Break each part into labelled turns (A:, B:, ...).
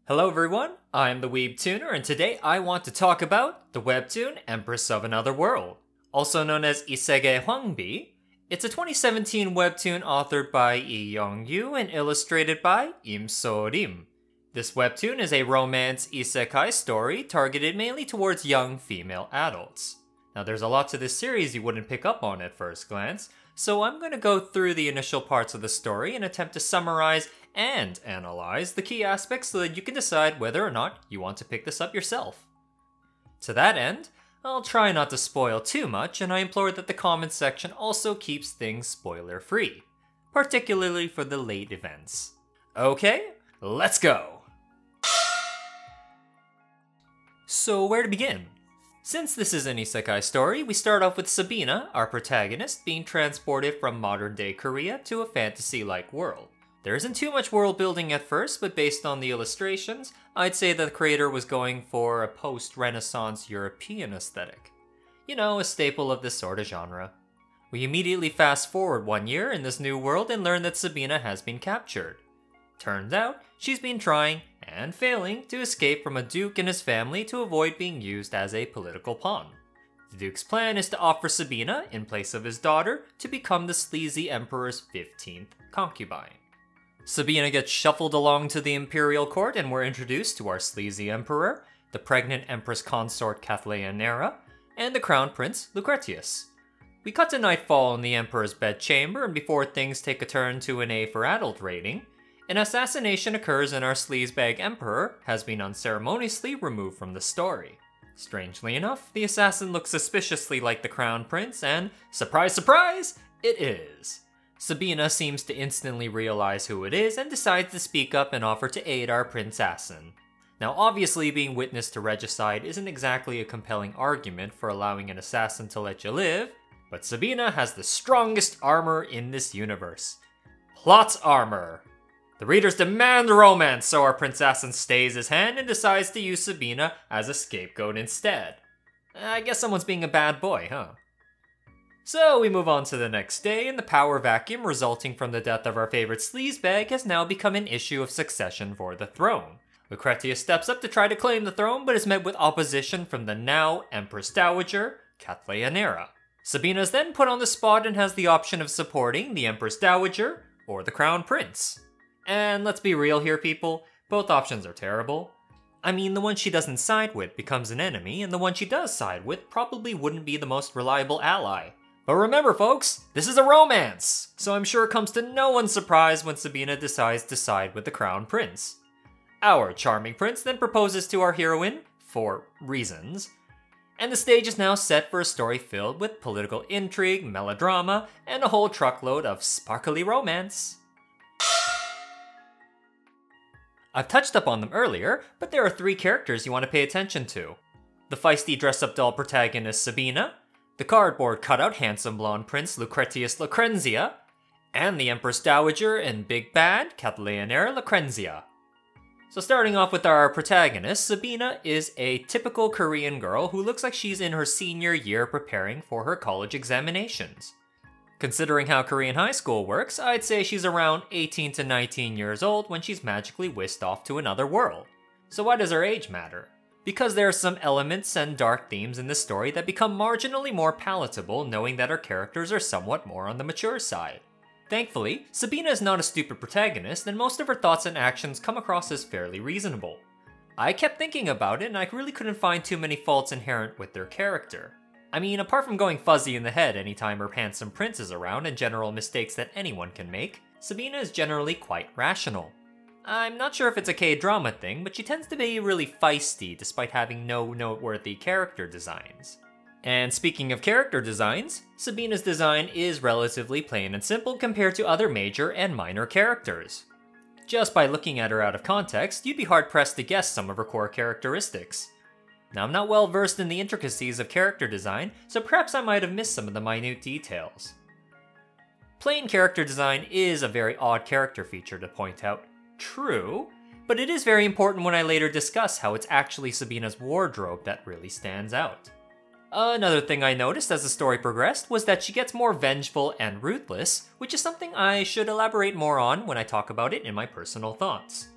A: Hello everyone, I'm the Weebtooner, and today I want to talk about the webtoon Empress of Another World, also known as Isege Hwangbi. It's a 2017 webtoon authored by Lee Young-yu and illustrated by Seo-Rim. This webtoon is a romance isekai story targeted mainly towards young female adults. Now there's a lot to this series you wouldn't pick up on at first glance, so I'm going to go through the initial parts of the story and attempt to summarize and analyze the key aspects so that you can decide whether or not you want to pick this up yourself. To that end, I'll try not to spoil too much, and I implore that the comments section also keeps things spoiler-free, particularly for the late events. Okay, let's go! So where to begin? Since this is an isekai story, we start off with Sabina, our protagonist, being transported from modern-day Korea to a fantasy-like world. There isn't too much world building at first, but based on the illustrations, I'd say that the creator was going for a post-Renaissance European aesthetic. You know, a staple of this sort of genre. We immediately fast forward 1 year in this new world and learn that Sabina has been captured. Turns out, she's been trying, and failing, to escape from a duke and his family to avoid being used as a political pawn. The duke's plan is to offer Sabina, in place of his daughter, to become the sleazy emperor's 15th concubine. Sabina gets shuffled along to the imperial court, and we're introduced to our sleazy emperor, the pregnant empress consort Cathleonera, and the crown prince Lucretius. We cut to nightfall in the emperor's bedchamber, and before things take a turn to an A for adult rating, an assassination occurs and our sleazebag emperor has been unceremoniously removed from the story. Strangely enough, the assassin looks suspiciously like the crown prince, and surprise surprise, it is. Sabina seems to instantly realize who it is and decides to speak up and offer to aid our prince-assassin. Now obviously being witness to regicide isn't exactly a compelling argument for allowing an assassin to let you live, but Sabina has the strongest armor in this universe. Plot armor. The readers demand romance, so our prince-assassin stays his hand and decides to use Sabina as a scapegoat instead. I guess someone's being a bad boy, huh? So we move on to the next day, and the power vacuum resulting from the death of our favorite sleazebag has now become an issue of succession for the throne. Lucretius steps up to try to claim the throne, but is met with opposition from the now Empress Dowager, Cathleonera. Sabina is then put on the spot and has the option of supporting the Empress Dowager or the Crown Prince. And let's be real here, people, both options are terrible. I mean, the one she doesn't side with becomes an enemy, and the one she does side with probably wouldn't be the most reliable ally. But remember folks, this is a romance, so I'm sure it comes to no one's surprise when Sabina decides to side with the Crown Prince. Our charming prince then proposes to our heroine, for reasons, and the stage is now set for a story filled with political intrigue, melodrama, and a whole truckload of sparkly romance. I've touched up on them earlier, but there are 3 characters you want to pay attention to. The feisty dress-up doll protagonist Sabina, the cardboard cutout handsome blonde prince Lucretius Lucrenzia, and the Empress Dowager and big bad Cathleonera Lucrenzia. So starting off with our protagonist, Sabina is a typical Korean girl who looks like she's in her senior year preparing for her college examinations. Considering how Korean high school works, I'd say she's around 18 to 19 years old when she's magically whisked off to another world. So why does her age matter? Because there are some elements and dark themes in this story that become marginally more palatable knowing that our characters are somewhat more on the mature side. Thankfully, Sabina is not a stupid protagonist, and most of her thoughts and actions come across as fairly reasonable. I kept thinking about it, and I really couldn't find too many faults inherent with their character. I mean, apart from going fuzzy in the head anytime her handsome prince is around and general mistakes that anyone can make, Sabina is generally quite rational. I'm not sure if it's a K-drama thing, but she tends to be really feisty despite having no noteworthy character designs. And speaking of character designs, Sabina's design is relatively plain and simple compared to other major and minor characters. Just by looking at her out of context, you'd be hard-pressed to guess some of her core characteristics. Now, I'm not well versed in the intricacies of character design, so perhaps I might have missed some of the minute details. Plain character design is a very odd character feature to point out. True, but it is very important when I later discuss how it's actually Sabina's wardrobe that really stands out. Another thing I noticed as the story progressed was that she gets more vengeful and ruthless, which is something I should elaborate more on when I talk about it in my personal thoughts.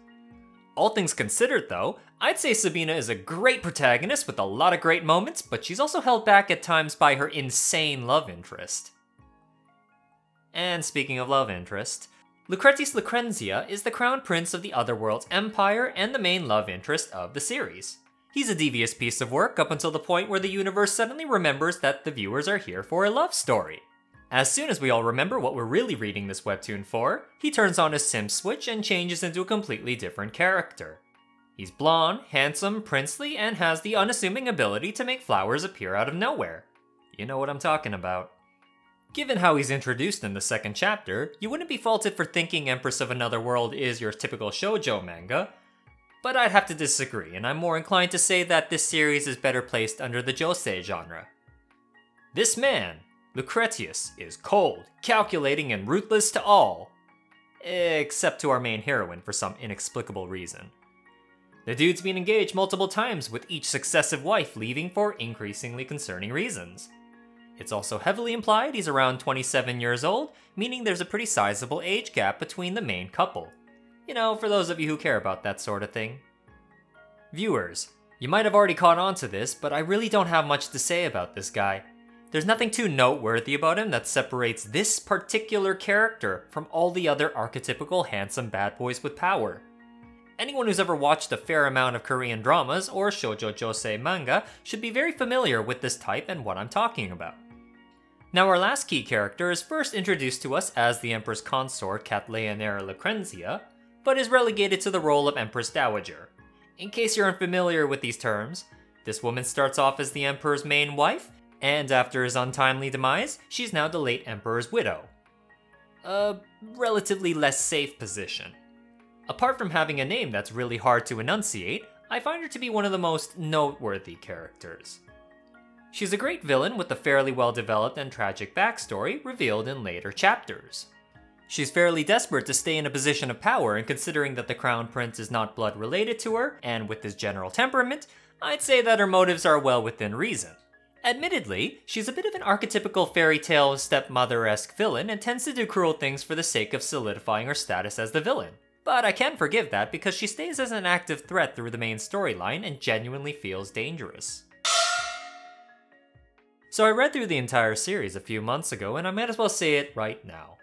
A: All things considered though, I'd say Sabina is a great protagonist with a lot of great moments, but she's also held back at times by her insane love interest. And speaking of love interest, Lucretius Lucrenzia is the crown prince of the Otherworld's empire and the main love interest of the series. He's a devious piece of work up until the point where the universe suddenly remembers that the viewers are here for a love story. As soon as we all remember what we're really reading this webtoon for, he turns on his simp switch and changes into a completely different character. He's blonde, handsome, princely, and has the unassuming ability to make flowers appear out of nowhere. You know what I'm talking about. Given how he's introduced in the second chapter, you wouldn't be faulted for thinking Empress of Another World is your typical shoujo manga, but I'd have to disagree, and I'm more inclined to say that this series is better placed under the josei genre. This man, Lucretius, is cold, calculating, and ruthless to all. Except to our main heroine for some inexplicable reason. The dude's been engaged multiple times, with each successive wife leaving for increasingly concerning reasons. It's also heavily implied he's around 27 years old, meaning there's a pretty sizable age gap between the main couple. You know, for those of you who care about that sort of thing. Viewers, you might have already caught on to this, but I really don't have much to say about this guy. There's nothing too noteworthy about him that separates this particular character from all the other archetypical handsome bad boys with power. Anyone who's ever watched a fair amount of Korean dramas or shoujo josei manga should be very familiar with this type and what I'm talking about. Now our last key character is first introduced to us as the Empress Consort Catleonera Lucrenzia, but is relegated to the role of Empress Dowager. In case you're unfamiliar with these terms, this woman starts off as the Emperor's main wife, and after his untimely demise, she's now the late Emperor's widow. A relatively less safe position. Apart from having a name that's really hard to enunciate, I find her to be one of the most noteworthy characters. She's a great villain with a fairly well-developed and tragic backstory revealed in later chapters. She's fairly desperate to stay in a position of power, and considering that the Crown Prince is not blood related to her, and with his general temperament, I'd say that her motives are well within reason. Admittedly, she's a bit of an archetypical fairy tale stepmother-esque villain and tends to do cruel things for the sake of solidifying her status as the villain. But I can forgive that because she stays as an active threat through the main storyline and genuinely feels dangerous. So I read through the entire series a few months ago, and I might as well say it right now.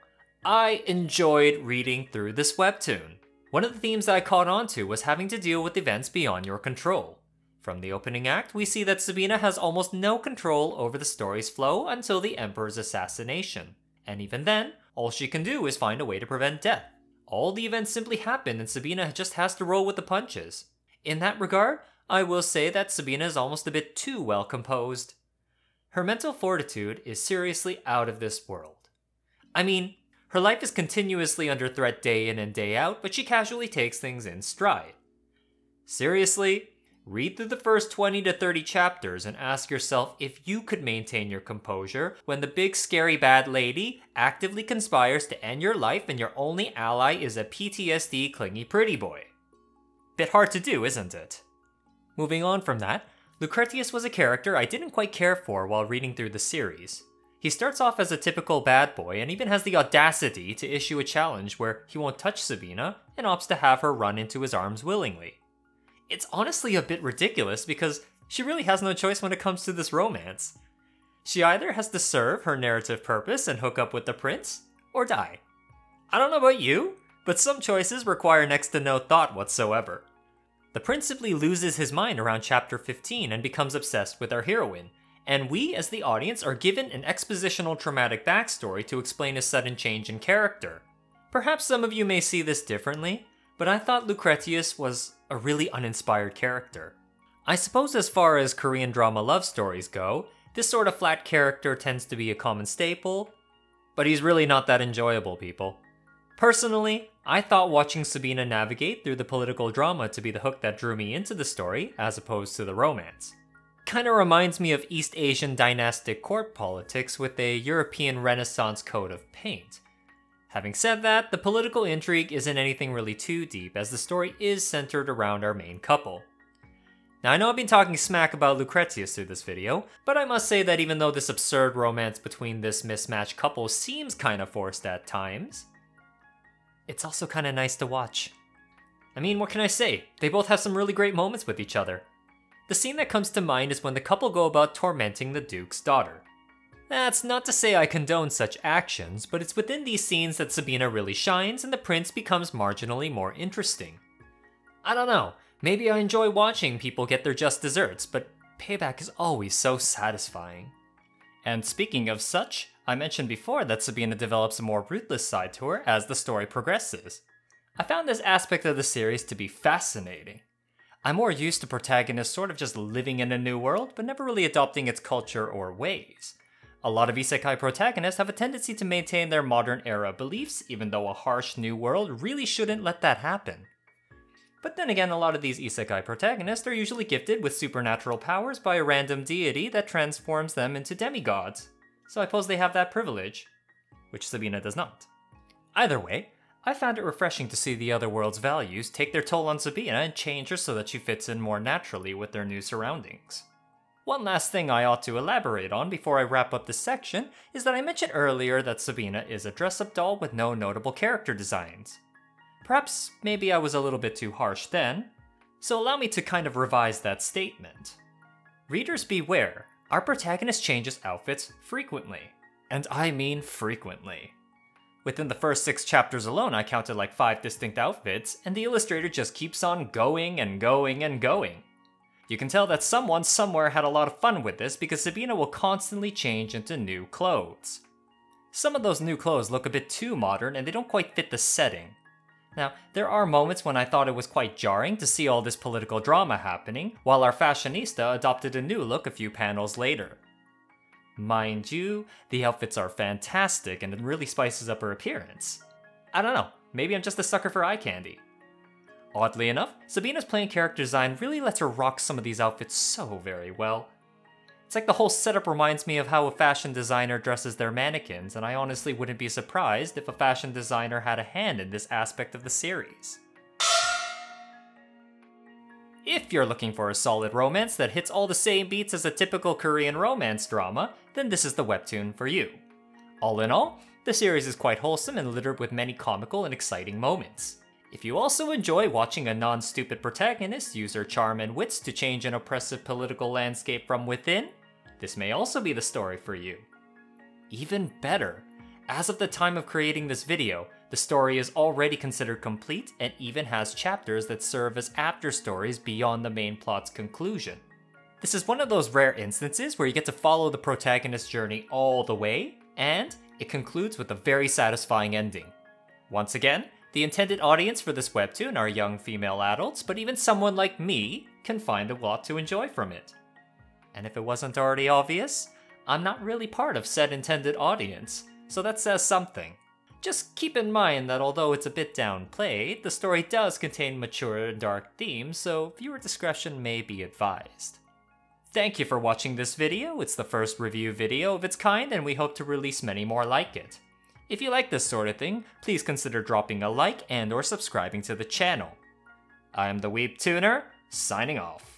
A: I enjoyed reading through this webtoon. One of the themes that I caught on to was having to deal with events beyond your control. From the opening act, we see that Sabina has almost no control over the story's flow until the Emperor's assassination. And even then, all she can do is find a way to prevent death. All the events simply happen and Sabina just has to roll with the punches. In that regard, I will say that Sabina is almost a bit too well composed. Her mental fortitude is seriously out of this world. I mean, her life is continuously under threat day in and day out, but she casually takes things in stride. Seriously, read through the first 20 to 30 chapters and ask yourself if you could maintain your composure when the big scary bad lady actively conspires to end your life and your only ally is a PTSD clingy pretty boy. Bit hard to do, isn't it? Moving on from that, Lucretius was a character I didn't quite care for while reading through the series. He starts off as a typical bad boy and even has the audacity to issue a challenge where he won't touch Sabina and opts to have her run into his arms willingly. It's honestly a bit ridiculous because she really has no choice when it comes to this romance. She either has to serve her narrative purpose and hook up with the prince, or die. I don't know about you, but some choices require next to no thought whatsoever. The prince simply loses his mind around chapter 15 and becomes obsessed with our heroine, and we as the audience are given an expositional traumatic backstory to explain his sudden change in character. Perhaps some of you may see this differently, but I thought Lucretius was a really uninspired character. I suppose as far as Korean drama love stories go, this sort of flat character tends to be a common staple, but he's really not that enjoyable, people. Personally, I thought watching Sabina navigate through the political drama to be the hook that drew me into the story, as opposed to the romance. Kinda reminds me of East Asian dynastic court politics with a European Renaissance coat of paint. Having said that, the political intrigue isn't anything really too deep, as the story is centered around our main couple. Now I know I've been talking smack about Lucretius through this video, but I must say that even though this absurd romance between this mismatched couple seems kinda forced at times, it's also kinda nice to watch. I mean, what can I say? They both have some really great moments with each other. The scene that comes to mind is when the couple go about tormenting the Duke's daughter. That's not to say I condone such actions, but it's within these scenes that Sabina really shines and the prince becomes marginally more interesting. I don't know, maybe I enjoy watching people get their just desserts, but payback is always so satisfying. And speaking of such, I mentioned before that Sabina develops a more ruthless side to her as the story progresses. I found this aspect of the series to be fascinating. I'm more used to protagonists sort of just living in a new world, but never really adopting its culture or ways. A lot of isekai protagonists have a tendency to maintain their modern era beliefs, even though a harsh new world really shouldn't let that happen. But then again, a lot of these isekai protagonists are usually gifted with supernatural powers by a random deity that transforms them into demigods. So I suppose they have that privilege, which Sabina does not. Either way, I found it refreshing to see the other world's values take their toll on Sabina and change her so that she fits in more naturally with their new surroundings. One last thing I ought to elaborate on before I wrap up this section is that I mentioned earlier that Sabina is a dress-up doll with no notable character designs. Perhaps maybe I was a little bit too harsh then, so allow me to kind of revise that statement. Readers beware, our protagonist changes outfits frequently. And I mean frequently. Within the first 6 chapters alone, I counted like 5 distinct outfits, and the illustrator just keeps on going and going and going. You can tell that someone somewhere had a lot of fun with this because Sabina will constantly change into new clothes. Some of those new clothes look a bit too modern and they don't quite fit the setting. Now, there are moments when I thought it was quite jarring to see all this political drama happening, while our fashionista adopted a new look a few panels later. Mind you, the outfits are fantastic and it really spices up her appearance. I don't know, maybe I'm just a sucker for eye candy. Oddly enough, Sabina's plain character design really lets her rock some of these outfits so very well. It's like the whole setup reminds me of how a fashion designer dresses their mannequins, and I honestly wouldn't be surprised if a fashion designer had a hand in this aspect of the series. If you're looking for a solid romance that hits all the same beats as a typical Korean romance drama, then this is the webtoon for you. All in all, the series is quite wholesome and littered with many comical and exciting moments. If you also enjoy watching a non-stupid protagonist use her charm and wits to change an oppressive political landscape from within, this may also be the story for you. Even better, as of the time of creating this video, the story is already considered complete and even has chapters that serve as after-stories beyond the main plot's conclusion. This is one of those rare instances where you get to follow the protagonist's journey all the way, and it concludes with a very satisfying ending. Once again, the intended audience for this webtoon are young female adults, but even someone like me can find a lot to enjoy from it. And if it wasn't already obvious, I'm not really part of said intended audience, so that says something. Just keep in mind that although it's a bit downplayed, the story does contain mature and dark themes, so viewer discretion may be advised. Thank you for watching this video. It's the first review video of its kind, and we hope to release many more like it. If you like this sort of thing, please consider dropping a like and/or subscribing to the channel. I'm the Weebtooner, signing off.